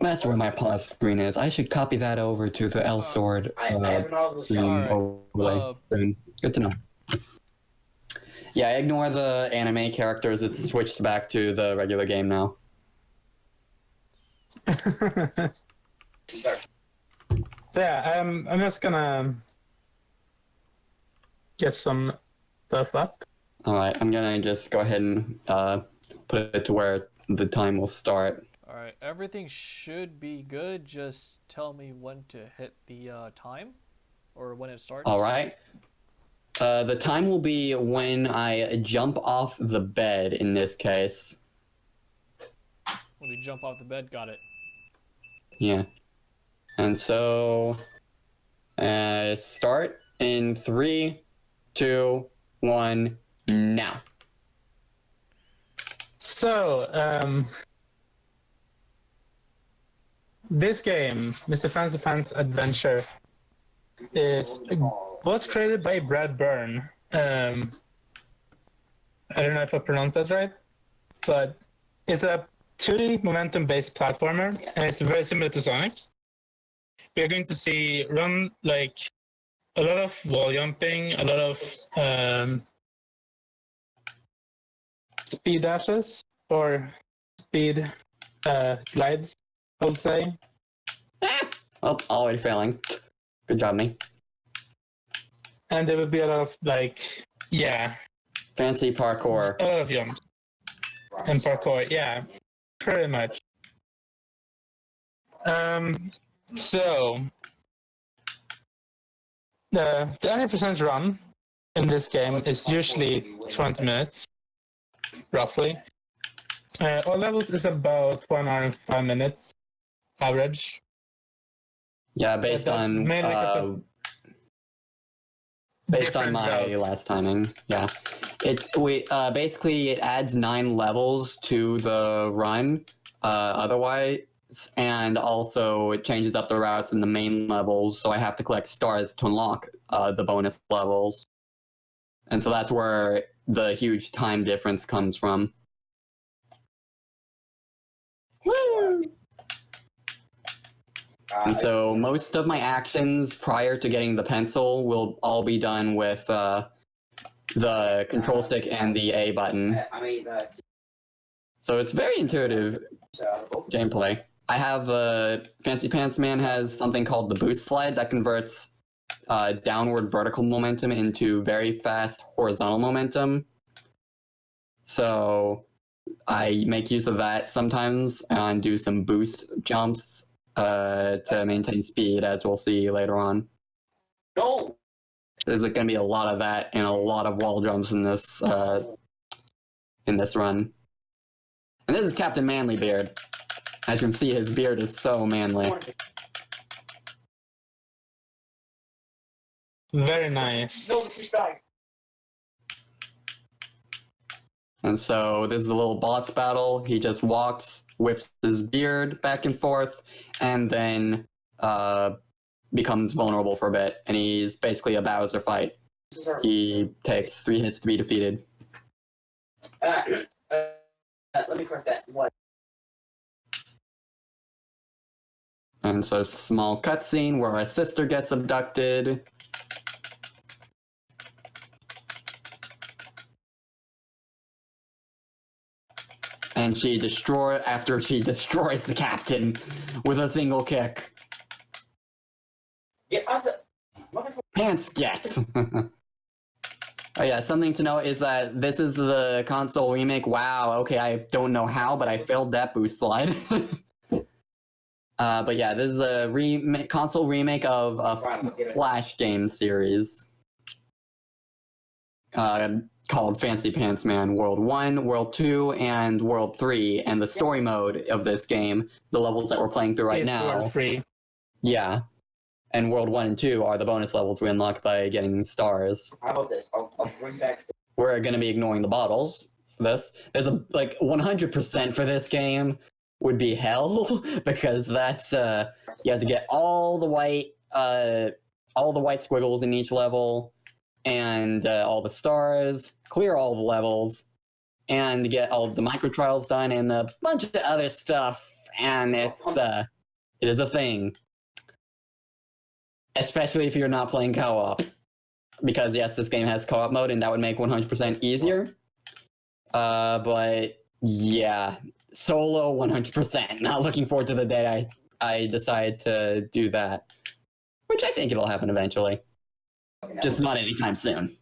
That's where my pause screen is. I should copy that over to the L Sword screen overlay soon. Good to know. Yeah, ignore the anime characters. It's switched back to the regular game now. So yeah, I'm just gonna get some stuff up. Alright, I'm gonna just go ahead and put it to where the time will start. Alright, everything should be good. Just tell me when to hit the time or when it starts. Alright. The time will be when I jump off the bed in this case. When we jump off the bed, got it. Yeah. And so, start in 3, 2, 1, now. So, this game, Mr. Fancy Pants Adventure, was created by Brad Byrne. I don't know if I pronounced that right, but it's a 2D momentum-based platformer, and it's very similar to Sonic. We're going to see run like a lot of wall jumping, a lot of speed dashes or speed glides, I would say. Oh, already failing. Good job, me. And there will be a lot of like, yeah. Fancy parkour. A lot of jumps. And parkour, yeah. Pretty much. So the 100% run in this game is usually 20 minutes, roughly. All levels is about 1 hour and 5 minutes average. Yeah, based on my last timing. Yeah, basically it adds 9 levels to the run. Otherwise, and also it changes up the routes in the main levels, so I have to collect stars to unlock the bonus levels. And so that's where the huge time difference comes from. Woo! And so most of my actions prior to getting the pencil will all be done with the control stick and the A button. So it's very intuitive gameplay. I have Fancy Pants Man has something called the boost slide that converts downward vertical momentum into very fast horizontal momentum. So I make use of that sometimes and do some boost jumps to maintain speed, as we'll see later on. No! There's going to be a lot of that and a lot of wall jumps in this run. And this is Captain Manly Beard. As you can see, his beard is so manly. Very nice. No, she's back. And so this is a little boss battle. He just walks, whips his beard back and forth, and then becomes vulnerable for a bit. And he's basically a Bowser fight. He takes 3 hits to be defeated. Let me correct that. What? And so small cutscene where a sister gets abducted. And after she destroys the captain with a single kick. Get out the Pants get! Oh yeah, something to note is that this is the console remake. Wow, okay, I don't know how, but I failed that boost slide. But yeah, this is a console remake of a Flash game series called Fancy Pants Man World 1, World 2, and World 3. And the story mode of this game, the levels that we're playing through right now. World 3. Yeah. And World 1 and 2 are the bonus levels we unlock by getting stars. How about this? I'll bring back... We're going to be ignoring the bottles for this. There's 100% for this game would be hell, because that's, you have to get all the white squiggles in each level, and all the stars, clear all the levels, and get all of the micro trials done, and a bunch of other stuff. and it is a thing. Especially if you're not playing co-op. Because yes, this game has co-op mode, and that would make 100% easier. But yeah, solo 100%. Not looking forward to the day I decide to do that. Which I think it'll happen eventually. Just not anytime soon.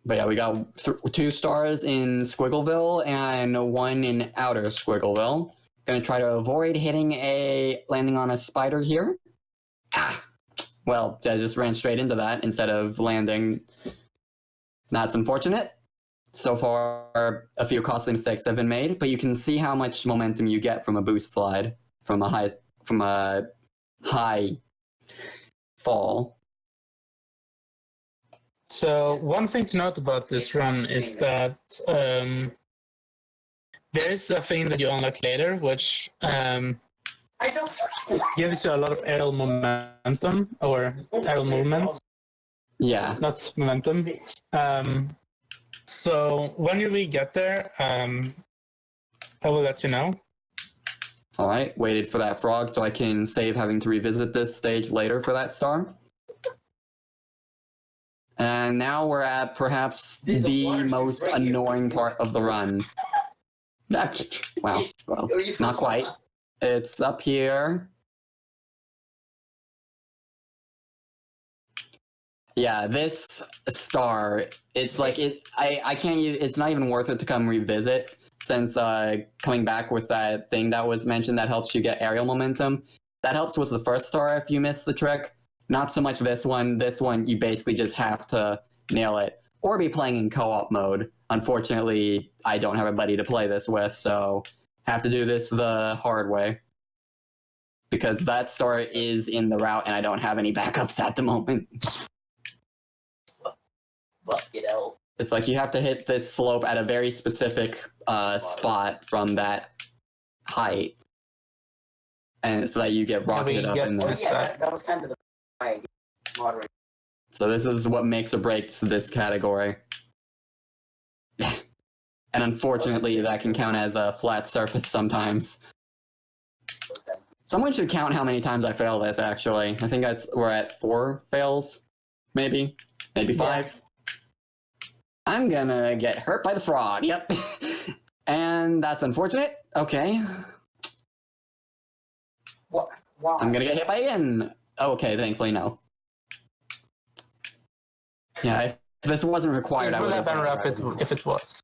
But yeah, we got 2 stars in Squiggleville and 1 in Outer Squiggleville. Gonna try to avoid landing on a spider here. Ah! Well, I just ran straight into that instead of landing. That's unfortunate. So far, a few costly mistakes have been made, but you can see how much momentum you get from a boost slide, from a high fall. So one thing to note about this run is that there is a thing that you unlock later, which gives you a lot of aerial momentum or aerial movements. Yeah. Not momentum. So when we get there, I will let you know. Alright, waited for that frog so I can save having to revisit this stage later for that star. And now we're at perhaps the most annoying part of the run. Wow, well, not quite. It's up here. Yeah, this star, it's like I can't it's not even worth it to come revisit since coming back with that thing that was mentioned that helps you get aerial momentum. That helps with the first star if you miss the trick. Not so much this one. This one you basically just have to nail it or be playing in co-op mode. Unfortunately, I don't have a buddy to play this with, so have to do this the hard way. Because that star is in the route and I don't have any backups at the moment. It's like you have to hit this slope at a very specific spot from that height. And so that you get rocketed up in there. Yeah, that was kind of the moderate. So this is what makes or breaks this category. And unfortunately, that can count as a flat surface sometimes. Someone should count how many times I fail this, actually. I think we're at 4 fails, maybe 5. Yeah. I'm gonna get hurt by the frog, yep. And that's unfortunate. Okay. What? Wow. I'm gonna get hit by it again. Okay, thankfully no. Yeah, if this wasn't required, I would have been rough if it was.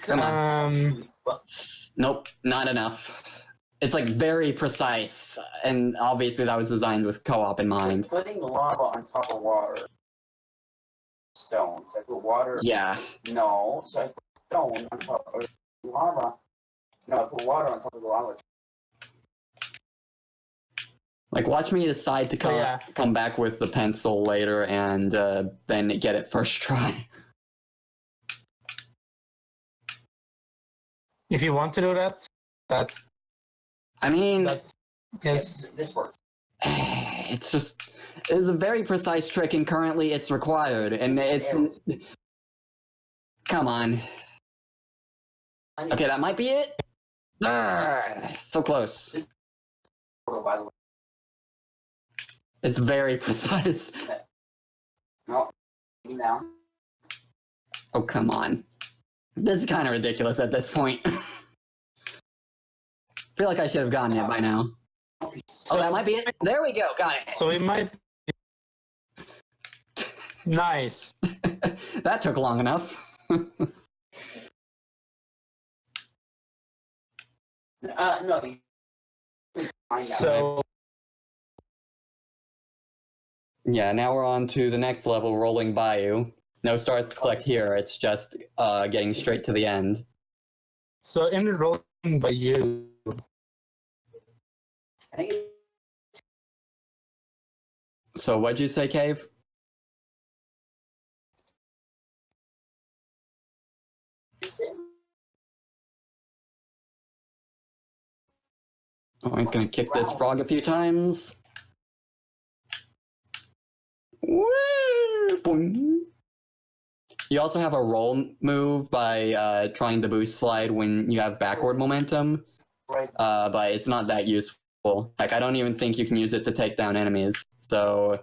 Come on. Nope, not enough. It's like very precise, and obviously that was designed with co-op in mind. It's putting lava on top of water. Stones. I put water. Yeah. No, so I put stone on top of lava. No, I put water on top of the lava. Like, watch me decide to come back with the pencil later and then get it first try. If you want to do that, that's. I mean, yes, this works. It's a very precise trick, and currently it's required, and it's. Come on. Okay, that might be it. So close. It's very precise. No, now. Oh, come on. This is kind of ridiculous at this point. I feel like I should have gotten it by now. Oh, that might be it. There we go. Got it. So it might. Nice. That took long enough. No. So. Yeah, now we're on to the next level, Rolling Bayou. No stars to collect here, it's just getting straight to the end. So in the Rolling Bayou. So what'd you say, Cave? Oh, I'm gonna kick this frog a few times. Woo! Boing. You also have a roll move by trying to boost slide when you have backward momentum, Right. but it's not that useful. Like, I don't even think you can use it to take down enemies. So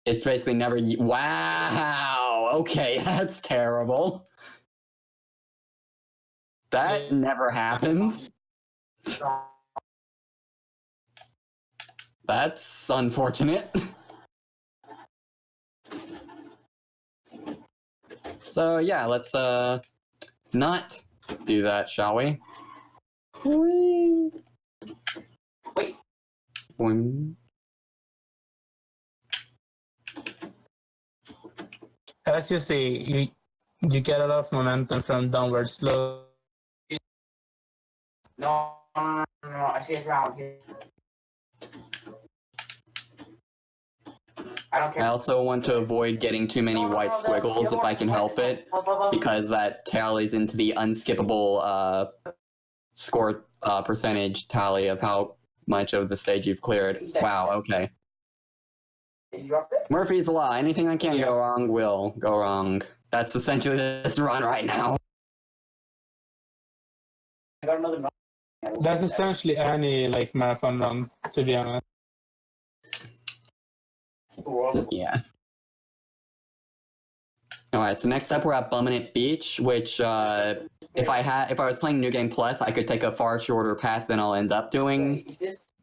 it's basically never. Wow! Okay, that's terrible. That never happens. That's unfortunate. So yeah, let's not do that, shall we? Wait. Boing. As you see, you get a lot of momentum from downward slope. No, I see a drown. I don't care. I also want to avoid getting too many white squiggles if I can help it, because that tallies into the unskippable score percentage tally of how much of the stage you've cleared. Wow, okay. Murphy's Law. Anything that can go wrong will go wrong. That's essentially this run right now. I got another. That's essentially any like marathon run, to be honest. Yeah. Alright, so next up we're at Bumminant Beach, which if I was playing New Game Plus, I could take a far shorter path than I'll end up doing.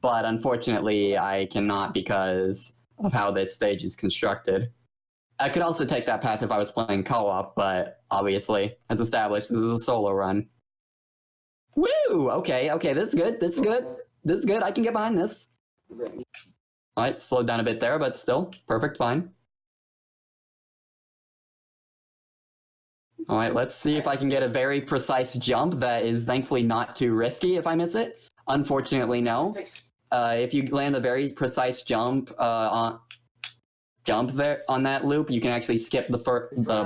But unfortunately I cannot because of how this stage is constructed. I could also take that path if I was playing co-op, but obviously, as established, this is a solo run. Woo! Okay, this is good, this is good, I can get behind this. Alright, slowed down a bit there, but still, perfect, fine. Alright, let's see if I can get a very precise jump that is thankfully not too risky if I miss it. Unfortunately, no. If you land a very precise jump there on that loop, you can actually skip the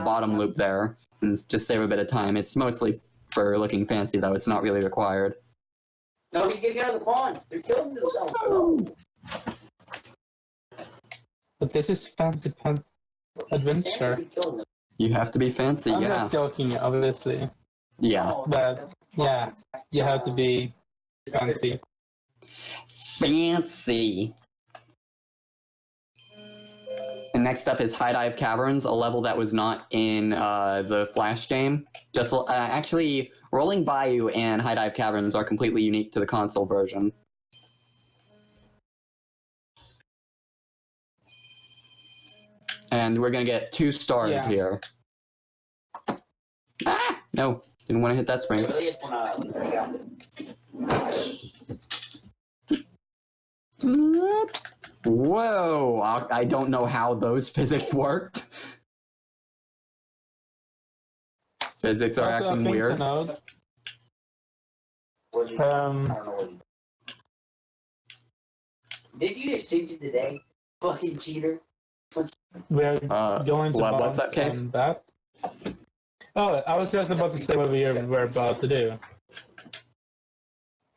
bottom loop there and just save a bit of time. It's mostly for looking fancy, though. It's not really required. Nobody's getting out of the pond. They're killing themselves. No. But this is fancy pants adventure. You have to be fancy, I'm yeah. just joking, obviously. Yeah. But yeah, you have to be fancy. Fancy. And next up is High Dive Caverns, a level that was not in the Flash game. Just actually, Rolling Bayou and High Dive Caverns are completely unique to the console version. And we're gonna get 2 stars here. Ah! No, didn't want to hit that spring. Whoa! I don't know how those physics worked. Physics are Also, acting thing weird. to note, Did you just change it today? Fucking cheater. we're going to what's that, Cave? and that. Oh, I was just about to say what we're about to do.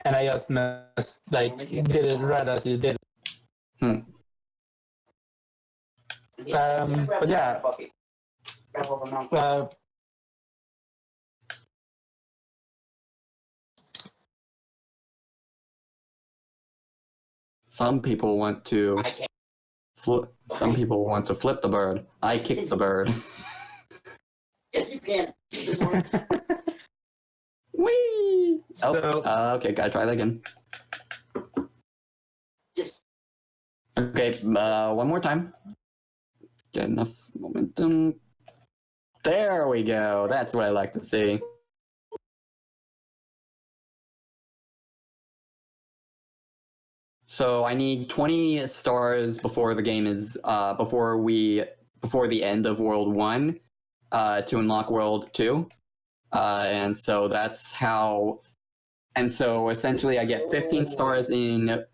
And I just did it right as you did. But yeah. Some people want to flip. Some people want to flip the bird. I kick the bird. Yes, you can. Whee! So, okay, gotta try that again. Yes. Okay, one more time. Get enough momentum. There we go. That's what I like to see. So I need 20 stars before the game is before the end of World 1 to unlock World 2. And so that's how. And so essentially, I get 15 stars in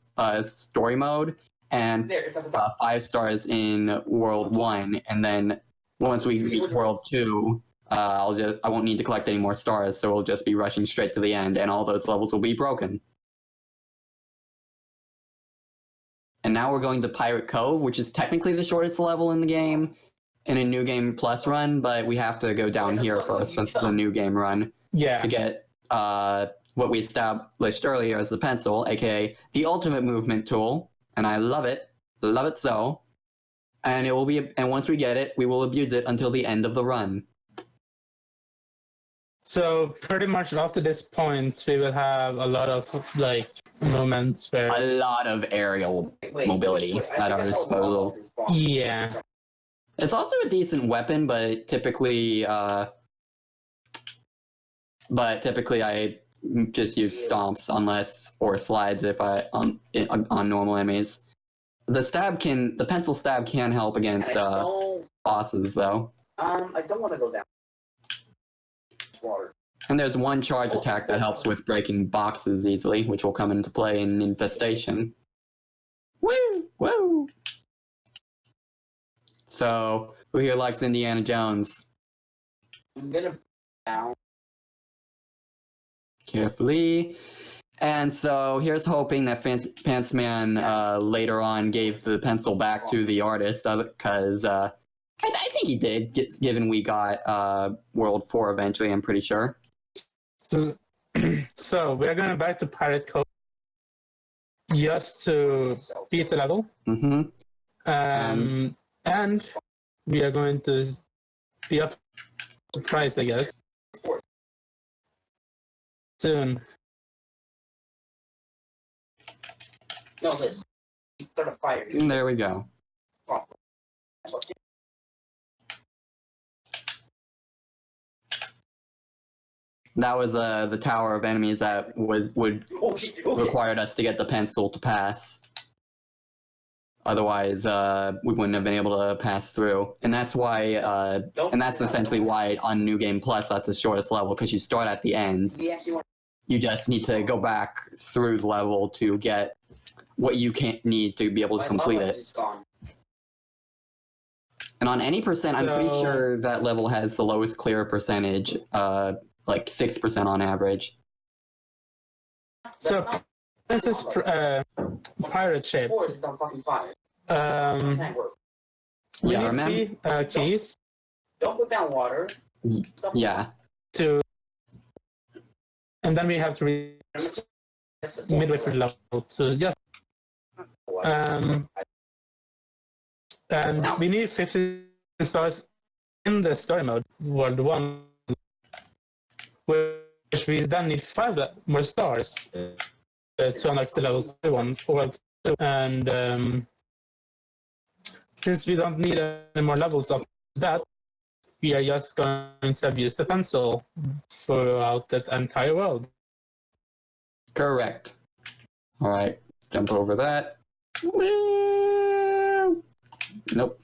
story mode and 5 stars in World 1. And then once we reach World 2, I won't need to collect any more stars, so we'll just be rushing straight to the end, and all those levels will be broken. And now we're going to Pirate Cove, which is technically the shortest level in the game. in a new game plus run, but we have to go down here first since it's a new game run Yeah. to get what we established earlier as the pencil, aka the ultimate movement tool, and I love it so. And it will be, and once we get it, we will abuse it until the end of the run. So pretty much after this point, we will have a lot of like moments A where lot of aerial mobility at our disposal. yeah. It's also a decent weapon, but typically I just use stomps or slides if on normal enemies. The pencil stab can help against bosses though. I don't want to go down. Water. And there's one charge attack that helps with breaking boxes easily, which will come into play in Infestation. Woo! Woo! So, who here likes Indiana Jones? I'm gonna down. Carefully. And so, here's hoping that Pantsman later on gave the pencil back to the artist, because I think he did, given we got World 4 eventually, I'm pretty sure. So we're going back to Pirate Cove just to beat the level. Mm-hmm. And we are going to be up to price, I guess, soon. No, this. Start a fire. And there we go. That was the tower of enemies that would required us to get the pencil to pass. Otherwise, we wouldn't have been able to pass through. And that's why, and that's essentially why on New Game Plus that's the shortest level, because you start at the end. You just need to go back through the level to get what you need to be able to complete it. And on any percent, I'm pretty sure that level has the lowest clear percentage, like 6% on average. So this is pirate ship. It's on fucking fire. We Yeah, need remember? 3 keys Don't put down water. Yeah. to, and then we have to reach midway through the level to just and we need 50 stars in the story mode, World 1, which we then need 5 more stars to unlock the level 2 one, World 2. And since we don't need any more levels of that, we are just going to abuse the pencil throughout that entire world. Correct. All right, jump over that. Nope.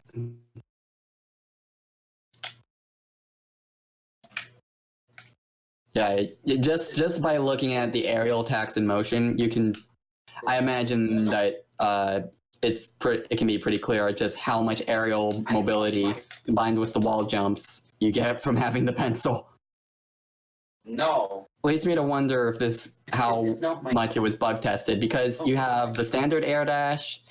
Yeah, just by looking at the aerial attacks in motion, you can. I imagine that it can be pretty clear just how much aerial mobility combined with the wall jumps you get from having the pencil. No. Leads me to wonder if how much it was bug tested, because you have the standard air dash.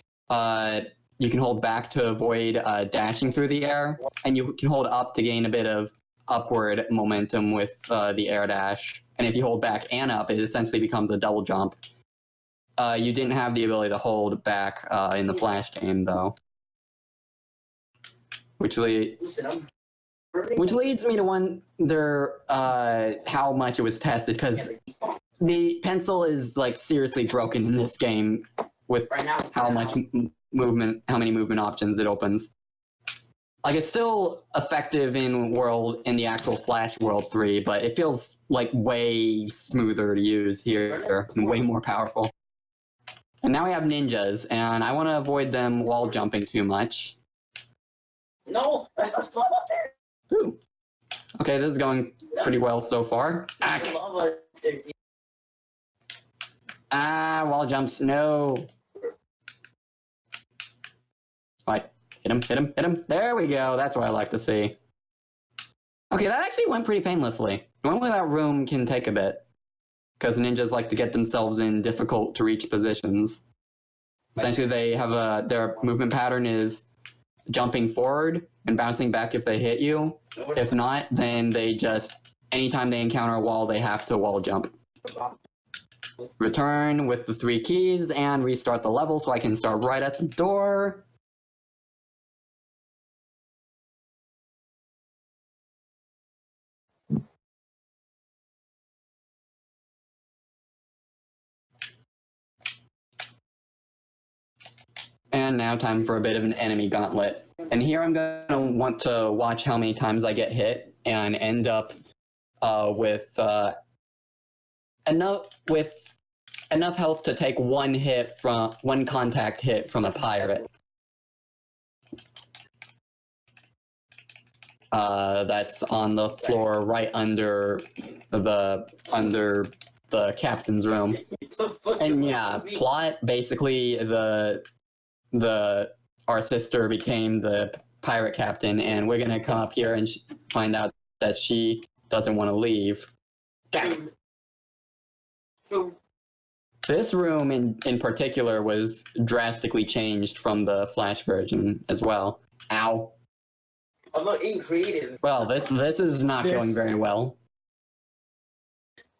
You can hold back to avoid dashing through the air, and you can hold up to gain a bit of upward momentum with the air dash. And if you hold back and up, it essentially becomes a double jump. You didn't have the ability to hold back in the Flash game, though. Which leads me to wonder how much it was tested, because the pencil is like seriously broken in this game with how many movement options it opens. Like, it's still effective in the actual Flash World 3, but it feels like way smoother to use here and way more powerful. And now we have ninjas, and I want to avoid them wall jumping too much. No, that's not up there. Ooh. Okay, this is going pretty well so far. Wall jumps, no. Right, hit him. There we go, that's what I like to see. Okay, that actually went pretty painlessly. Normally that room can take a bit, because ninjas like to get themselves in difficult to reach positions. Essentially, they have their movement pattern is jumping forward, and bouncing back if they hit you. If not, then they just, anytime they encounter a wall, they have to wall jump. Return with the 3 keys and restart the level so I can start right at the door. And now time for a bit of an enemy gauntlet. And here I'm going to want to watch how many times I get hit and end up with enough health to take one contact hit from a pirate. That's on the floor right under the captain's room. And yeah, plot basically our sister became the pirate captain, and we're gonna come up here and find out that she doesn't want to leave. This room in particular was drastically changed from the Flash version as well. Ow. I'm not being creative. Well, this is not going very well.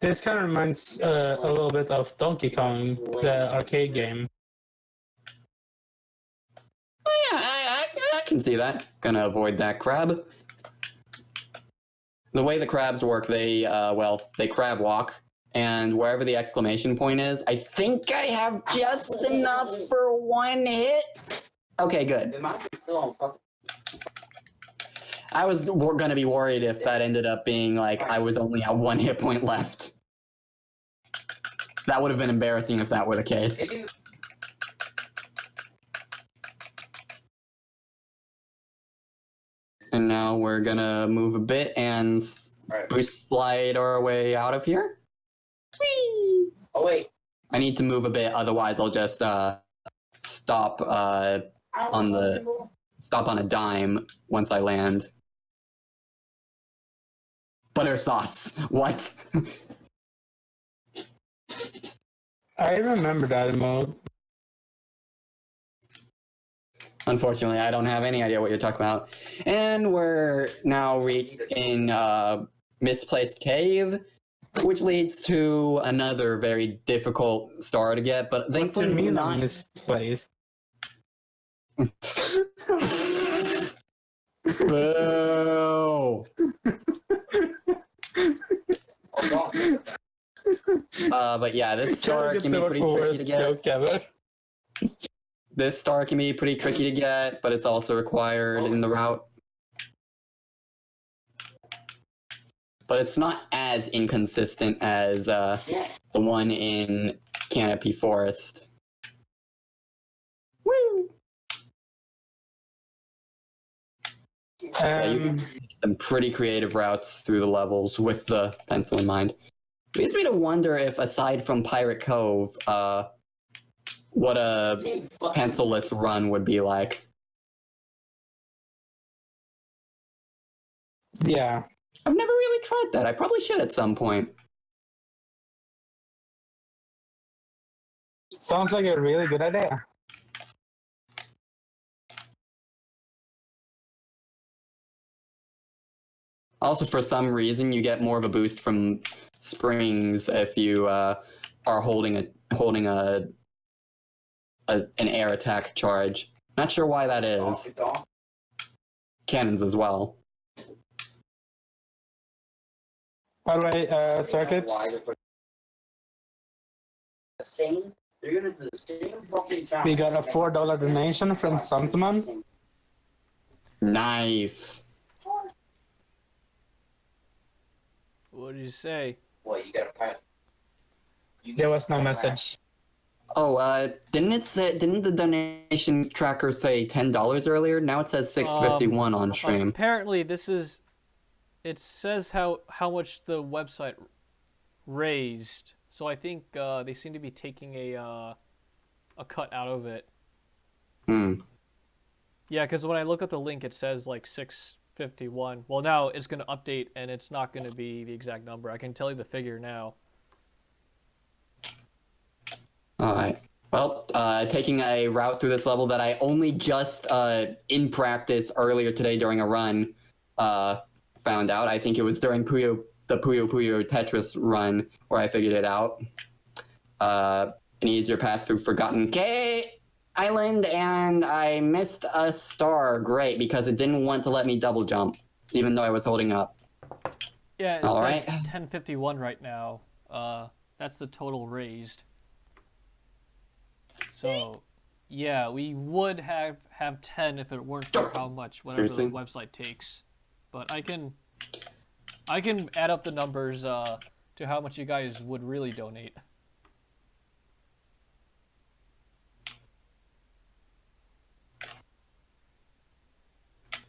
This kind of reminds a little bit of Donkey Kong, the arcade game. Oh, yeah, I can see that. Gonna avoid that crab. The way the crabs work, they crab walk, and wherever the exclamation point is, I think I have just enough for one hit. Okay, good. I was gonna be worried if that ended up being like I was only at 1 hit point left. That would have been embarrassing if that were the case. And now we're gonna move a bit and boost slide our way out of here. Whee! Oh wait. I need to move a bit, otherwise I'll just stop on a dime once I land. Butter sauce. What? I remember that mode. Unfortunately, I don't have any idea what you're talking about. And we're now in Misplaced Cave, which leads to another very difficult star to get, but thankfully What do you mean not. misplaced? Boo! But yeah, this star can be pretty tricky to get. This star can be pretty tricky to get, but it's also required in the route. But it's not as inconsistent as the one in Canopy Forest. Woo! Yeah, you can take some pretty creative routes through the levels with the pencil in mind. It leads me to wonder if, aside from Pirate Cove, what a pencilless run would be like. Yeah. I've never really tried that. I probably should at some point. Sounds like a really good idea. Also, for some reason, you get more of a boost from springs if you are holding an air attack charge. Not sure why that is. Cannons as well. By the way, circuits. We got a $4 donation from Santaman. Nice. What did you say? What, you got a pass? There was no message. Oh, didn't the donation tracker say $10 earlier? Now it says $6.51 on stream. Apparently, it says how much the website raised. So I think they seem to be taking a cut out of it. Hmm. Yeah, because when I look at the link, it says like 651. Well, now it's going to update, and it's not going to be the exact number. I can tell you the figure now. All right. Well, taking a route through this level that I only just in practice earlier today during a run found out. I think it was during the Puyo Puyo Tetris run where I figured it out. An easier path through Forgotten K Island, and I missed a star. Great, because it didn't want to let me double jump, even though I was holding up. Yeah, it All says right. 1051 right now. That's the total raised. So, yeah, we would have 10 if it weren't for how much whatever Seriously? the website takes. But I can add up the numbers to how much you guys would really donate.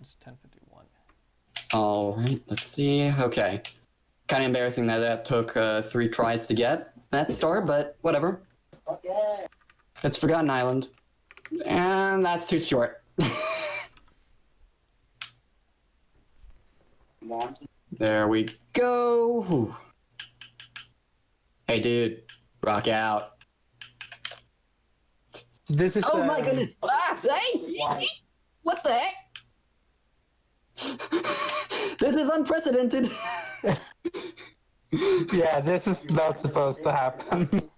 It's 1051. All right, let's see. Okay. Kind of embarrassing that took 3 tries to get that star, but whatever. Okay. It's Forgotten Island. And that's too short. There we go. Whew. Hey, dude. Rock out. This is. Oh my goodness! Ah, hey! What the heck? This is unprecedented. Yeah, this is not supposed to happen.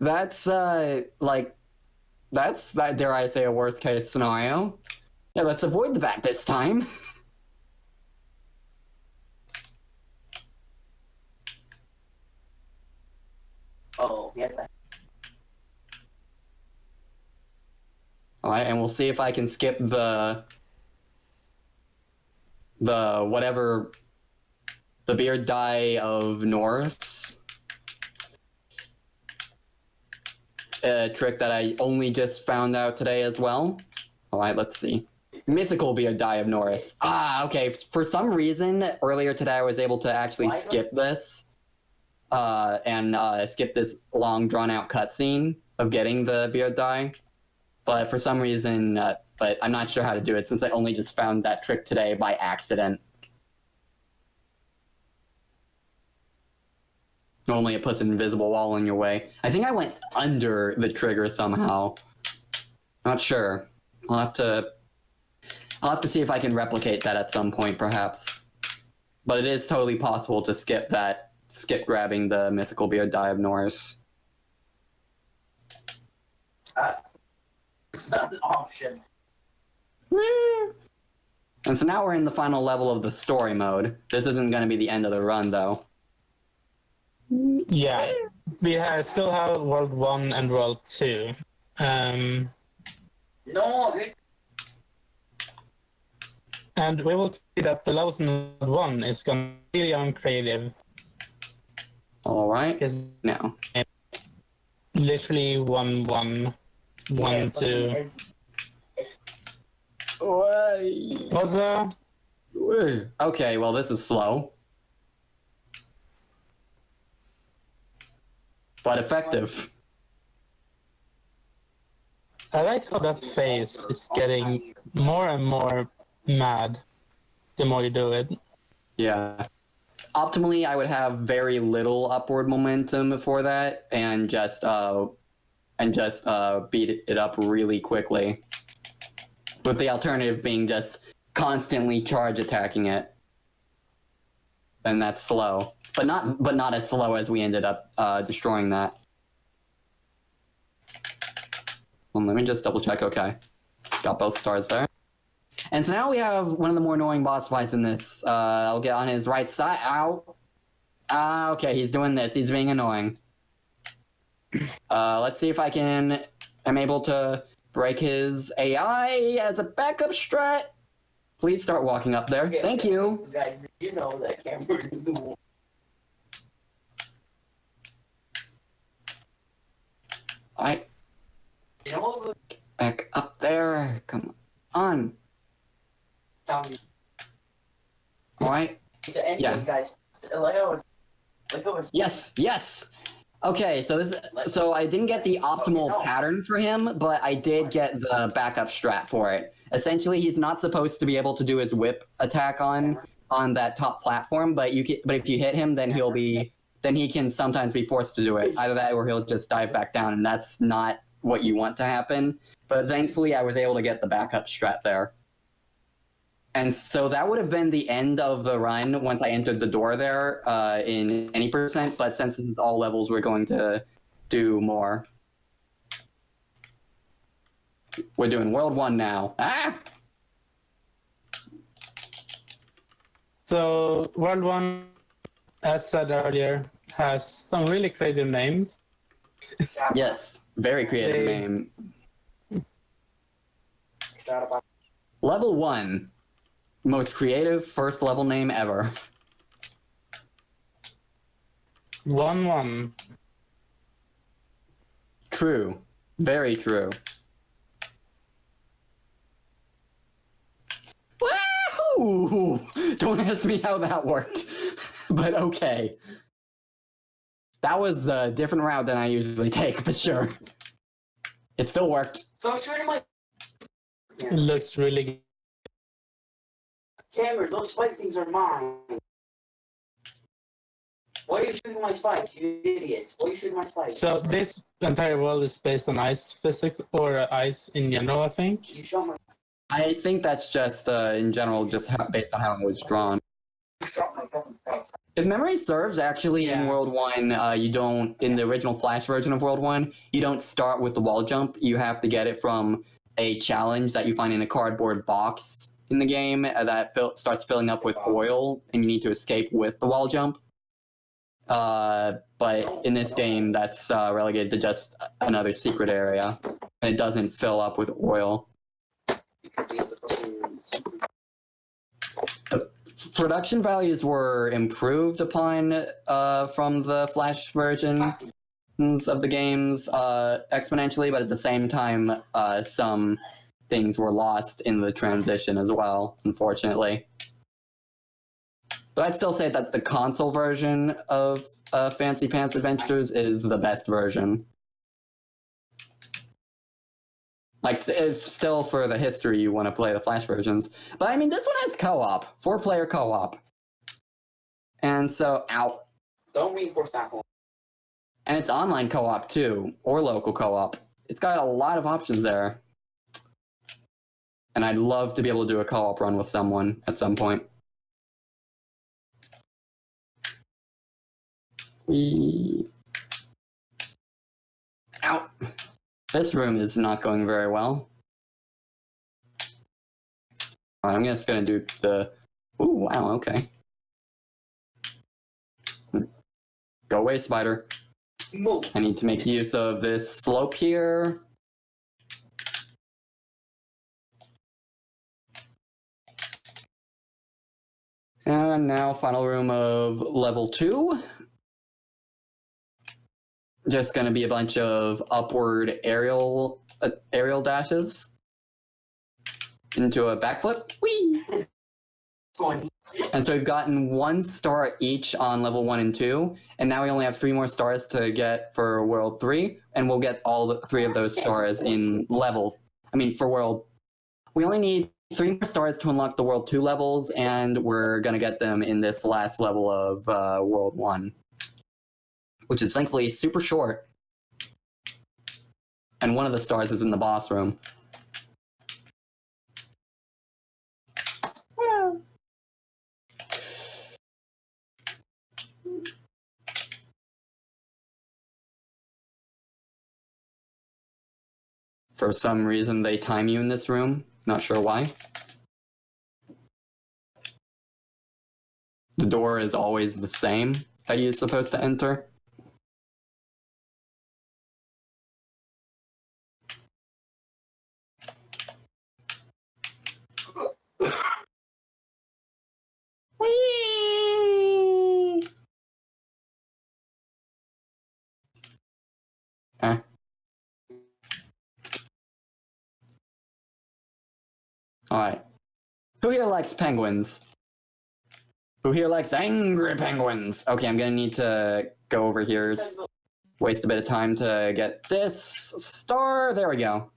That's that's dare I say a worst case scenario. Yeah, let's avoid the bat this time. Oh, yes. All right, and we'll see if I can skip the whatever the beard dye of Norse trick that I only just found out today as well. All right, let's see. Mythical beard dye of Norris. Ah, okay. For some reason, earlier today I was able to actually skip this and skip this long, drawn-out cutscene of getting the beard dye. But for some reason, but I'm not sure how to do it since I only just found that trick today by accident. Normally it puts an invisible wall in your way. I think I went under the trigger somehow. Not sure. I'll have to see if I can replicate that at some point, perhaps. But it is totally possible to skip grabbing the mythical beard dye of Norse. It's not an option. And so now we're in the final level of the story mode. This isn't going to be the end of the run, though. Yeah, we still have World 1 and World 2. No, And we will see that the levels in World 1 is going to be really uncreative. All right. Because Now. literally 1, 1, 1, 2. Also, Okay, well, this is slow. But effective. I like how that face is getting more and more mad the more you do it. Yeah. Optimally, I would have very little upward momentum before that, and just beat it up really quickly. With the alternative being just constantly charge attacking it, and that's slow, but not as slow as we ended up destroying that. Well, let me just double check. Okay, got both stars there. And so now we have one of the more annoying boss fights in this. I'll get on his right side. Ow. Okay, he's doing this. He's being annoying. Let's see if I'm able to break his AI as a backup strat. Please start walking up there. Thank you. Guys, did you know that camera is the wall? You know what? Back up there. Come on. All right. So anyway, Yeah. guys, like I was. Yes. Okay, so I didn't get the optimal pattern for him, but I did get the backup strat for it. Essentially, he's not supposed to be able to do his whip attack on that top platform, but if you hit him, then he'll be then he can sometimes be forced to do it. Either that or he'll just dive back down, and that's not what you want to happen. But thankfully, I was able to get the backup strat there. And so that would have been the end of the run once I entered the door there in any percent, but since this is all levels, we're going to do more. We're doing World 1 now. Ah! So World 1, as said earlier, has some really creative names. Yes, very creative They- name. Level 1. Most creative first level name ever. 1-1. True. Very true. Wahoo! Don't ask me how that worked, but okay. That was a different route than I usually take, but sure. It still worked. So I'm shooting my It looks really good. camera. Those spike things are mine. Why are you shooting my spikes, you idiots? Why are you shooting my spikes? So this entire world is based on ice physics, or ice in general, I think. You shot my I think that's just, in general, just based on how it was drawn. fucking spikes. If memory serves, actually, in Yeah. World 1, you don't, in the original Flash version of World 1, you don't start with the wall jump. You have to get it from a challenge that you find in a cardboard box in the game that starts filling up with oil, and you need to escape with the wall jump. But in this game, that's relegated to just another secret area, and it doesn't fill up with oil. Because he has the fucking super Production values were improved upon from the Flash versions of the games exponentially, but at the same time, some things were lost in the transition as well, unfortunately. But I'd still say that's the console version of Fancy Pants Adventures is the best version. Like, if still for the history, you want to play the Flash versions. But I mean, this one has co-op, 4-player co-op. And so, ow. Don't reinforce that one. And it's online co-op too, or local co-op. It's got a lot of options there. And I'd love to be able to do a co-op run with someone at some point. Ow. This room is not going very well. I'm just gonna do the... Ooh, wow, okay. Go away, spider. Move. I need to make use of this slope here. And now final room of level 2. Just gonna be a bunch of upward aerial dashes into a backflip. Whee! 20. And so we've gotten 1 star each on level 1 and 2, and now we only have 3 more stars to get for World 3, and we'll get all 3 of those stars in for World. We only need 3 more stars to unlock the World 2 levels, and we're gonna get them in this last level of World 1. Which is thankfully super short. And one of the stars is in the boss room. For some reason, they time you in this room. Not sure why. The door is always the same that you're supposed to enter. Eh. Alright. Who here likes penguins? Who here likes angry penguins? Okay, I'm gonna need to go over here. Waste a bit of time to get this star. There we go.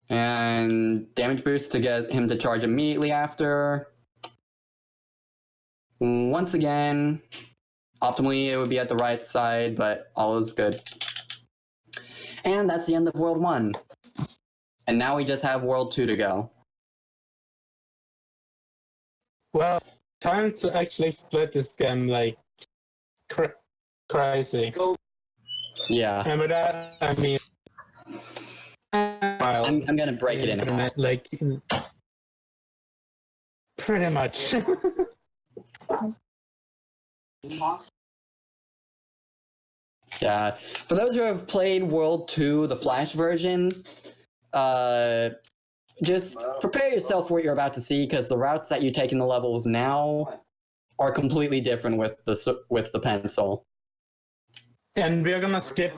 And damage boost to get him to charge immediately after. Once again, Optimally, it would be at the right side, but all is good. And that's the end of World 1. And now we just have World 2 to go. Well, time to actually split this game like crazy. Yeah. And with that, I mean, I'm gonna break it in half. like pretty much. Yeah. For those who have played World 2, the Flash version, just prepare yourself for what you're about to see, because the routes that you take in the levels now are completely different with the pencil. And we're gonna skip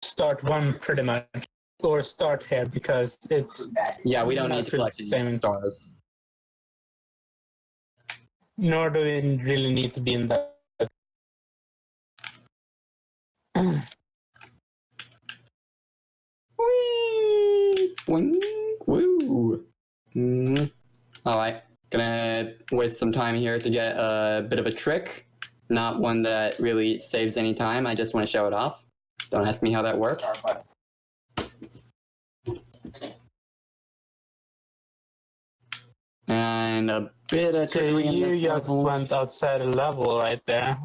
start 1 pretty much, or start here, because it's Yeah, we don't not need to really collect the any same. stars. Nor do we really need to be in that. Whee! Boing! Woo! Alright, gonna waste some time here to get a bit of a trick. Not one that really saves any time, I just want to show it off. Don't ask me how that works. And a bit of So trickery in you this just level. went outside the level right there,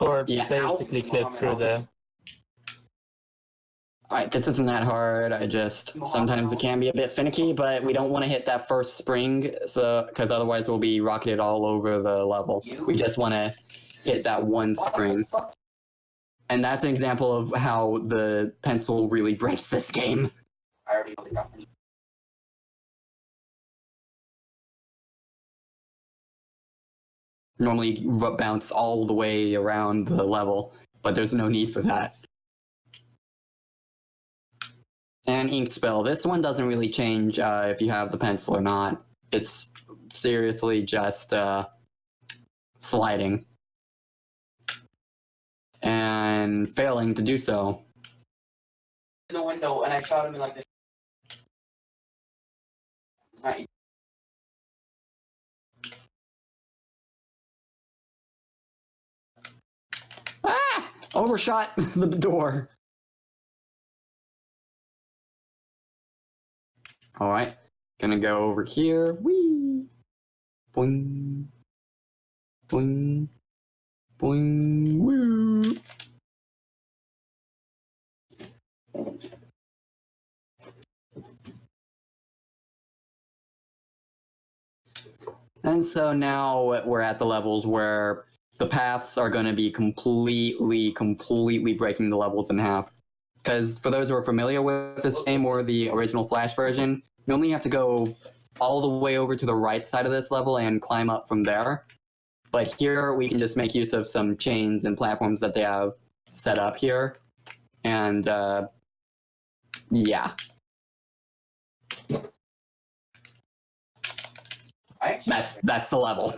or Yeah, basically clipped through the. Alright, this isn't that hard. Sometimes it can be a bit finicky, but we don't want to hit that first spring, because otherwise we'll be rocketed all over the level. We just want to hit that one spring. And that's an example of how the pencil really breaks this game. Normally you bounce all the way around the level, but there's no need for that. And ink spell. This one doesn't really change if you have the pencil or not. It's seriously just sliding. And failing to do so. In the window, and I shot him in like this. Ah! Overshot the door. Alright, gonna go over here. Whee! Boing. Boing. Boing. Woo! And so now we're at the levels where the paths are going to be completely breaking the levels in half. Because for those who are familiar with this game or the original Flash version, you only have to go all the way over to the right side of this level and climb up from there. But here we can just make use of some chains and platforms that they have set up here. And yeah. That's the level.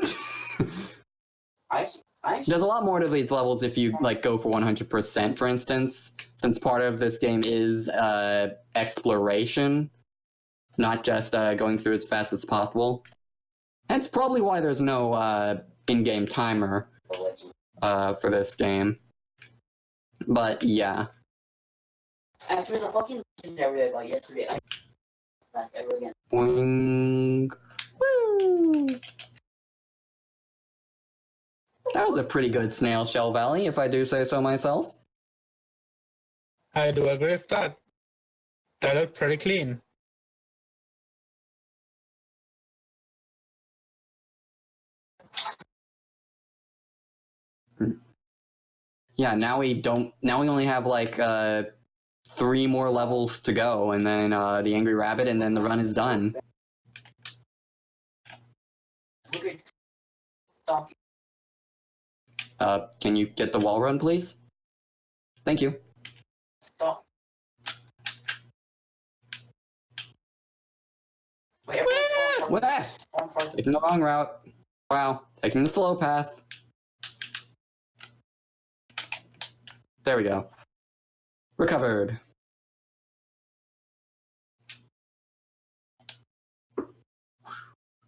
There's a lot more to these levels if you like go for 100%, for instance, since part of this game is exploration, not just going through as fast as possible. That's probably why there's no in-game timer for this game. But yeah. After the fucking legendary like yesterday, I back ever again. Boing. Woo! That was a pretty good snail shell valley, if I do say so myself. I do agree with that. That looked pretty clean. Yeah, now we only have like 3 more levels to go, and then the Angry Rabbit, and then the run is done. Can you get the wall run, please? Thank you. Stop. Wait, What? Taking the wrong route. Wow, taking the slow path. There we go. Recovered.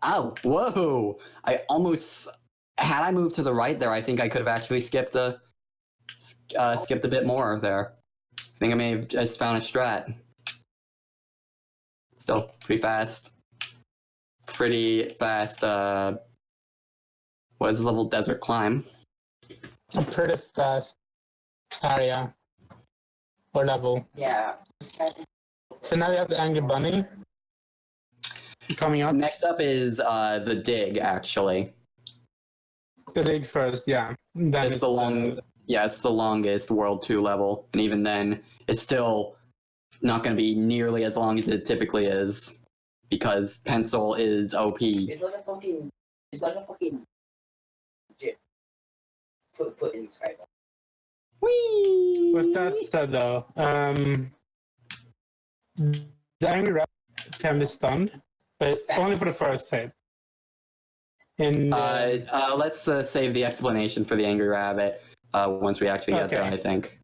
Oh, whoa! I almost had I moved to the right there, I think I could have actually skipped a bit more there. I think I may have just found a strat. Still pretty fast. Pretty fast, what is this level? Desert climb. A pretty fast area or level. Yeah. So now we have the Angry Bunny coming up. Next up is the dig, actually. The dig first, yeah. Then It's the longest World 2 level, and even then, it's still not going to be nearly as long as it typically is, because Pencil is OP. It's like a fucking jip. Put inside. Whee! With that said, though, the Angry Rabbit can be stunned, but only for the first hit. And Let's save the explanation for the Angry Rabbit once we actually get there, I think.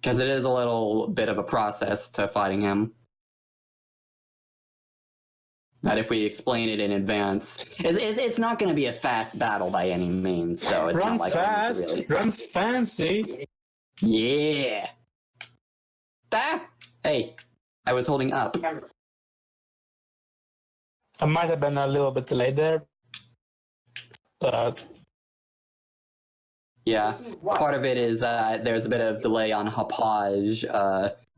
Because it is a little bit of a process to fighting him. That if we explain it in advance, it's not going to be a fast battle by any means, so it's run not like fast, really... run fancy. Yeah. Ah! Hey, I was holding up. I might have been a little bit delayed there, but yeah, part of it is there's a bit of delay on hoppage.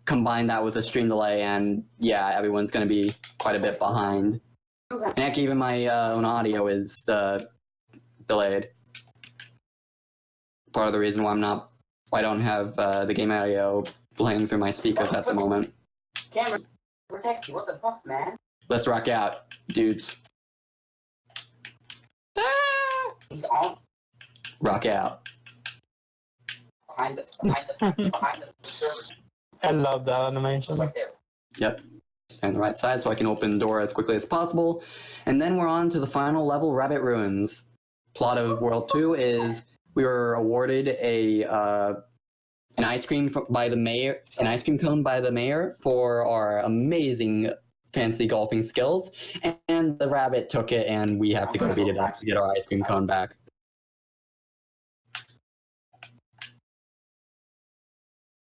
Combine that with a stream delay, and yeah, everyone's going to be quite a bit behind. And heck, even my own audio is delayed. Part of the reason why I don't have the game audio playing through my speakers at the moment. Cameron, protect you. What the fuck, man? Let's rock out, dudes. He's on Rock out. behind the server. I love that animation. Just right there. Yep. Stand on the right side so I can open the door as quickly as possible. And then we're on to the final level, Rabbit Ruins. Plot of World 2 is we were awarded an ice cream cone by the mayor for our amazing fancy golfing skills, and the rabbit took it, and we have to go beat it up to get our ice cream cone back.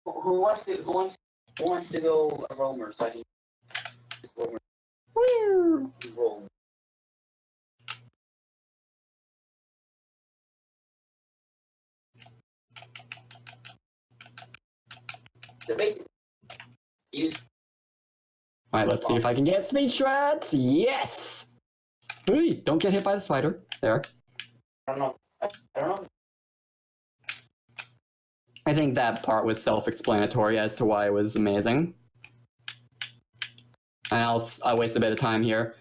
Who wants to go a roamer so I can just roam? So basically, Alright, let's see if I can get speed strats. Yes! Hey, don't get hit by the spider. There. I don't know. I think that part was self-explanatory as to why it was amazing. And I'll waste a bit of time here.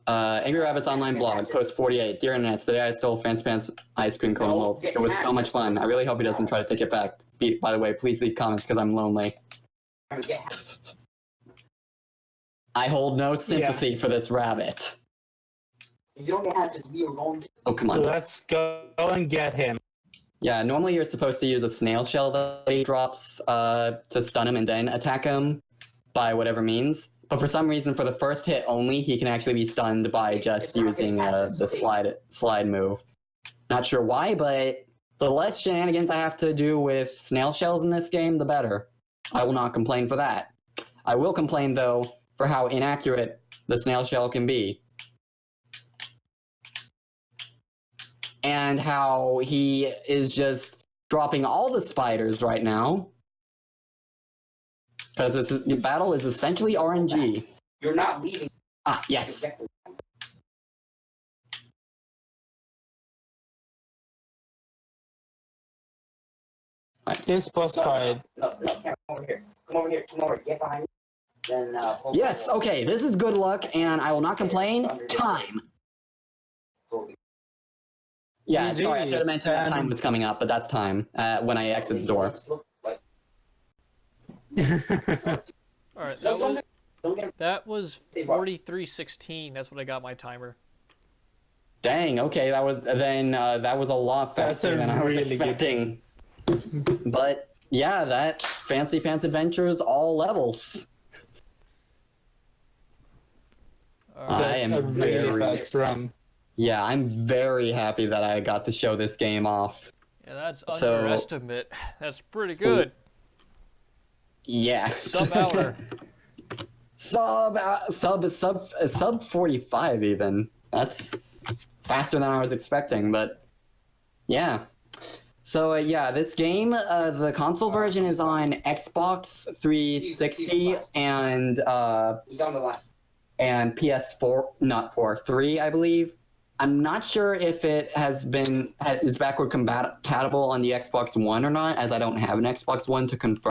Angry Rabbit's online blog, post 48. Dear Internet, today I stole Fancy Pants ice cream cone molds. It was so much fun. I really hope he doesn't try to take it back. By the way, please leave comments because I'm lonely. I hold no sympathy for this rabbit. You don't have to be alone. Oh, come on. Let's go and get him. Yeah, normally you're supposed to use a snail shell that he drops to stun him and then attack him by whatever means. But for some reason, for the first hit only, he can actually be stunned by just using the slide move. Not sure why, but the less shenanigans I have to do with snail shells in this game, the better. I will not complain for that. I will complain, though, for how inaccurate the snail shell can be. And how he is just dropping all the spiders right now. Because the battle is essentially RNG. You're not leaving. Ah, yes. This boss fight. No, come over here. Come over here. Get behind me. Then, Yes, okay, this is good luck, and I will not complain. Time. Yeah, sorry, I should have mentioned that time was coming up, but that's time when I exit the door. Alright, that was 43:16. That's what I got my timer. Dang, okay, that was a lot faster than I was expecting. But yeah, that's Fancy Pants Adventures all levels. Right. That's a really fast run. Yeah, I'm very happy that I got to show this game off. Yeah, that's So- underestimate. That's pretty good. Yeah. Sub-hour. sub 45 even. That's faster than I was expecting, but yeah. So yeah, this game, the console version is on Xbox 360 and He's on the left. and PS4, not 4, 3, I believe. I'm not sure if it is backward compatible on the Xbox One or not, as I don't have an Xbox One to confirm.